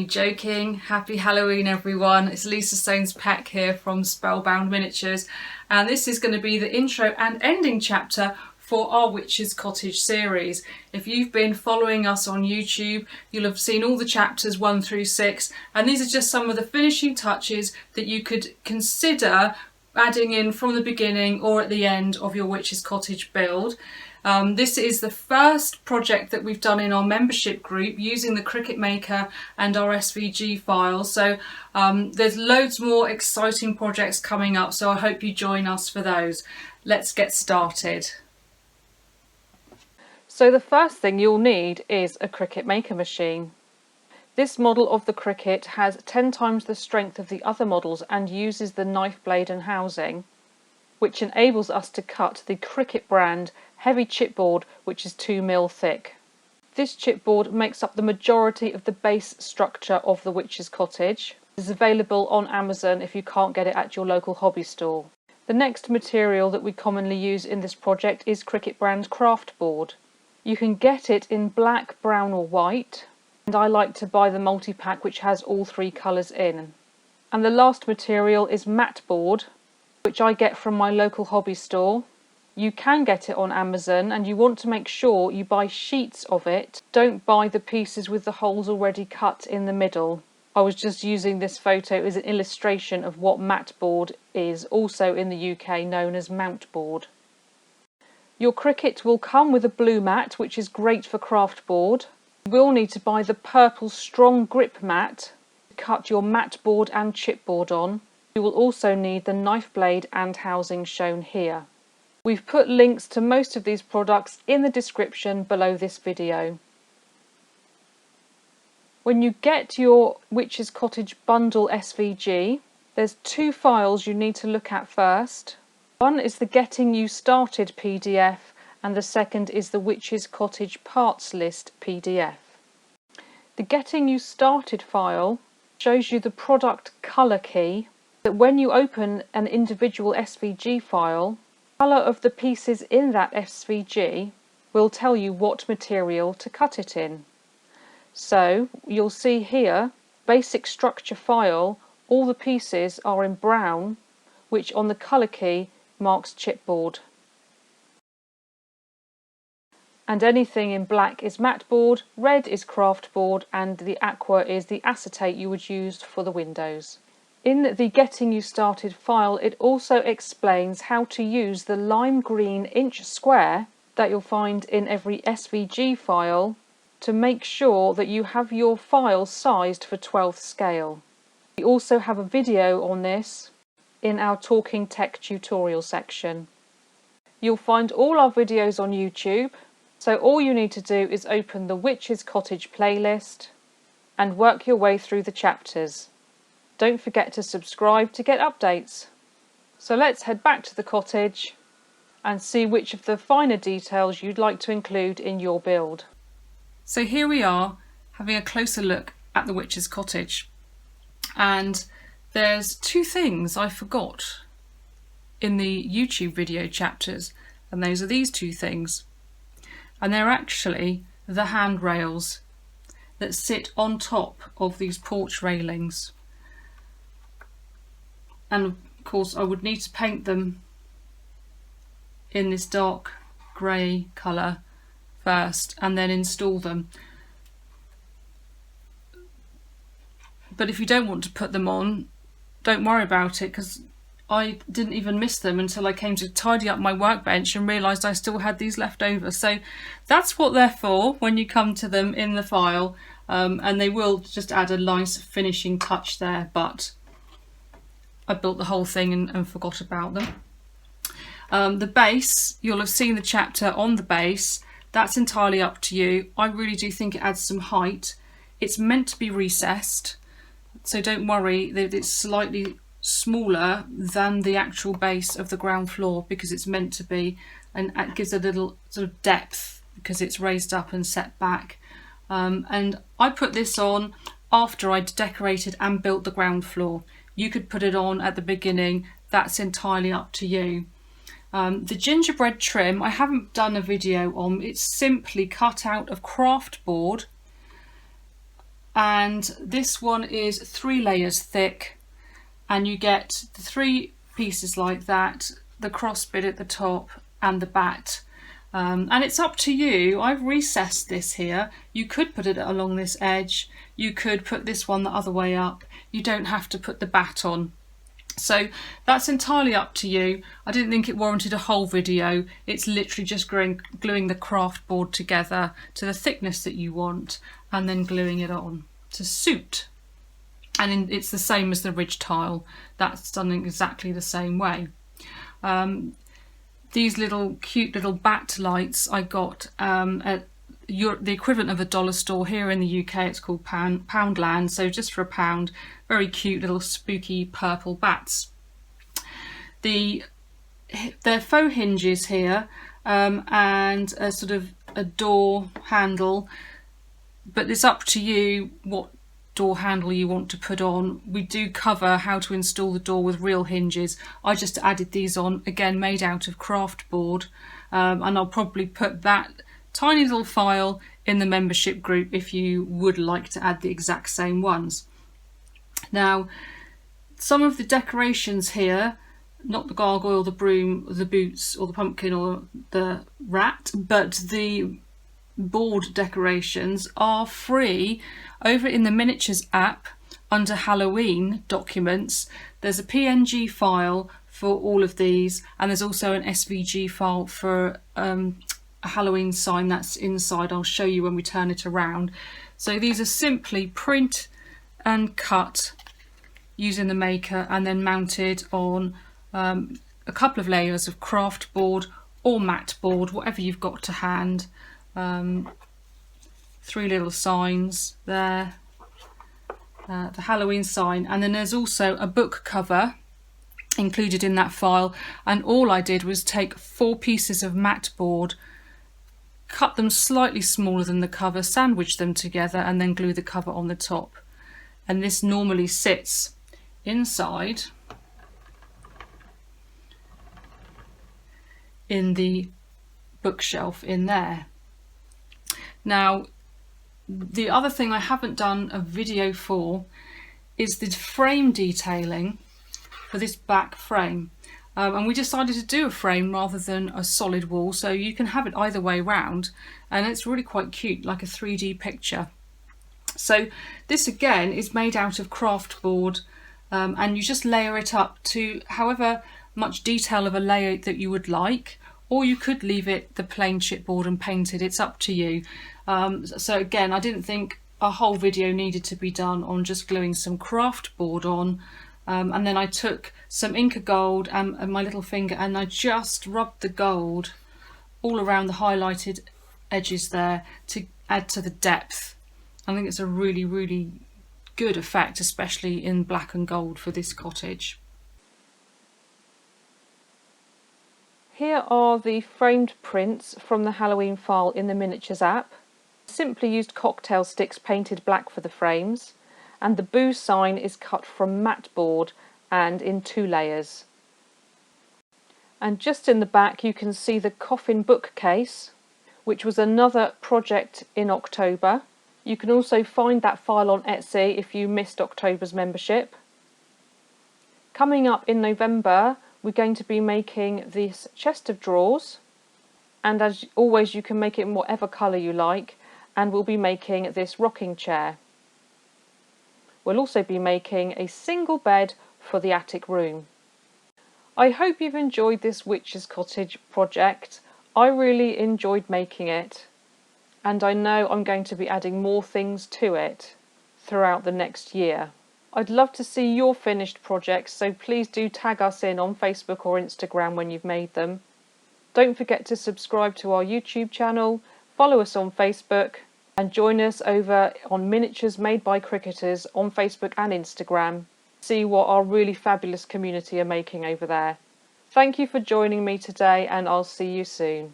only joking. Happy Halloween everyone. It's Lisa Stone's Peck here from Spellbound Miniatures, and this is going to be the intro and ending chapter for our Witch's Cottage series. If you've been following us on YouTube, you'll have seen all the chapters 1 through 6, and these are just some of the finishing touches that you could consider adding in from the beginning or at the end of your Witch's Cottage build. This is the first project that we've done in our membership group using the Cricut Maker and our SVG files. So there's loads more exciting projects coming up, so I hope you join us for those. Let's get started. So the first thing you'll need is a Cricut Maker machine. This model of the Cricut has 10 times the strength of the other models and uses the knife blade and housing, which enables us to cut the Cricut brand heavy chipboard, which is 2mm thick. This chipboard makes up the majority of the base structure of the Witch's Cottage. It is available on Amazon if you can't get it at your local hobby store. The next material that we commonly use in this project is Cricut brand craft board. You can get it in black, brown or white, and I like to buy the multi-pack which has all 3 colours in. And the last material is matte board, which I get from my local hobby store. You can get it on Amazon, and you want to make sure you buy sheets of it. Don't buy the pieces with the holes already cut in the middle. I was just using this photo as an illustration of what matte board is, also in the UK known as mount board. Your Cricut will come with a blue mat, which is great for craft board. You will need to buy the purple strong grip mat to cut your matte board and chipboard on. You will also need the knife blade and housing shown here. We've put links to most of these products in the description below this video. When you get your Witch's Cottage bundle SVG, there's 2 files you need to look at first. One is the Getting You Started PDF, and the second is the Witch's Cottage Parts List PDF. The Getting You Started file shows you the product colour key, that when you open an individual SVG file, the colour of the pieces in that SVG will tell you what material to cut it in. So you'll see here, basic structure file, all the pieces are in brown, which on the colour key marks chipboard. And anything in black is matte board, red is craft board, and the aqua is the acetate you would use for the windows. In the Getting You Started file, it also explains how to use the lime green inch square that you'll find in every SVG file to make sure that you have your file sized for 12th scale. We also have a video on this in our Talking Tech tutorial section. You'll find all our videos on YouTube, so all you need to do is open the Witch's Cottage playlist and work your way through the chapters. Don't forget to subscribe to get updates. So let's head back to the cottage and see which of the finer details you'd like to include in your build. So here we are having a closer look at the Witch's Cottage, and there's 2 things I forgot in the YouTube video chapters, and those are these 2 things. And they're actually the handrails that sit on top of these porch railings. And of course I would need to paint them in this dark grey colour first and then install them. But if you don't want to put them on, don't worry about it, because I didn't even miss them until I came to tidy up my workbench and realised I still had these left over. So that's what they're for when you come to them in the file, and they will just add a nice finishing touch there, but I built the whole thing and forgot about them. The base, you'll have seen the chapter on the base. That's entirely up to you. I really do think it adds some height. It's meant to be recessed, so don't worry that it's slightly smaller than the actual base of the ground floor, because it's meant to be, and it gives a little sort of depth because it's raised up and set back. And I put this on after I'd decorated and built the ground floor. You could put it on at the beginning, that's entirely up to you. The gingerbread trim I haven't done a video on. It's simply cut out of craft board and this one is 3 layers thick, and you get the 3 pieces like that, the cross bit at the top and the bat. And it's up to you. I've recessed this here. You could put it along this edge, you could put this one the other way up. You don't have to put the bat on. So that's entirely up to you. I didn't think it warranted a whole video. It's literally just gluing the craft board together to the thickness that you want and then gluing it on to suit. And it's the same as the ridge tile. That's done in exactly the same way. These little cute little bat lights I got at the equivalent of a dollar store. Here in the UK it's called Poundland, so just for £1, very cute little spooky purple bats. They're faux hinges here, and a sort of a door handle, but it's up to you what door handle you want to put on. We do cover how to install the door with real hinges. I just added these on, again made out of craft board, and I'll probably put that tiny little file in the membership group if you would like to add the exact same ones. Now, some of the decorations here, not the gargoyle, the broom, the boots or the pumpkin or the rat, but the board decorations are free over in the miniatures app under Halloween documents. There's a PNG file for all of these, and there's also an SVG file for a Halloween sign that's inside. I'll show you when we turn it around. So these are simply print and cut using the maker and then mounted on a couple of layers of craft board or matte board, whatever you've got to hand. 3 little signs there, the Halloween sign, and then there's also a book cover included in that file, and all I did was take 4 pieces of matte board, cut them slightly smaller than the cover, sandwich them together and then glue the cover on the top. And this normally sits inside in the bookshelf in there. Now, the other thing I haven't done a video for is the frame detailing for this back frame. And we decided to do a frame rather than a solid wall, so you can have it either way round, and it's really quite cute, like a 3D picture. So this again is made out of craft board, and you just layer it up to however much detail of a layout that you would like, or you could leave it the plain chipboard and painted. It's up to you. So again, I didn't think a whole video needed to be done on just gluing some craft board on, and then I took some Inca gold and my little finger and I just rubbed the gold all around the highlighted edges there to add to the depth. I think it's a really, really good effect, especially in black and gold for this cottage. Here are the framed prints from the Halloween file in the miniatures app. Simply used cocktail sticks painted black for the frames, and the boo sign is cut from matte board and in 2 layers. And just in the back you can see the coffin bookcase, which was another project in October. You can also find that file on Etsy if you missed October's membership. Coming up in November, we're going to be making this chest of drawers, and as always you can make it in whatever colour you like, and we'll be making this rocking chair. We'll also be making a single bed for the attic room. I hope you've enjoyed this witch's cottage project. I really enjoyed making it, and I know I'm going to be adding more things to it throughout the next year. I'd love to see your finished projects, so please do tag us in on Facebook or Instagram when you've made them. Don't forget to subscribe to our YouTube channel, follow us on Facebook, and join us over on Miniatures Made by Cricketers on Facebook and Instagram. See what our really fabulous community are making over there. Thank you for joining me today, and I'll see you soon.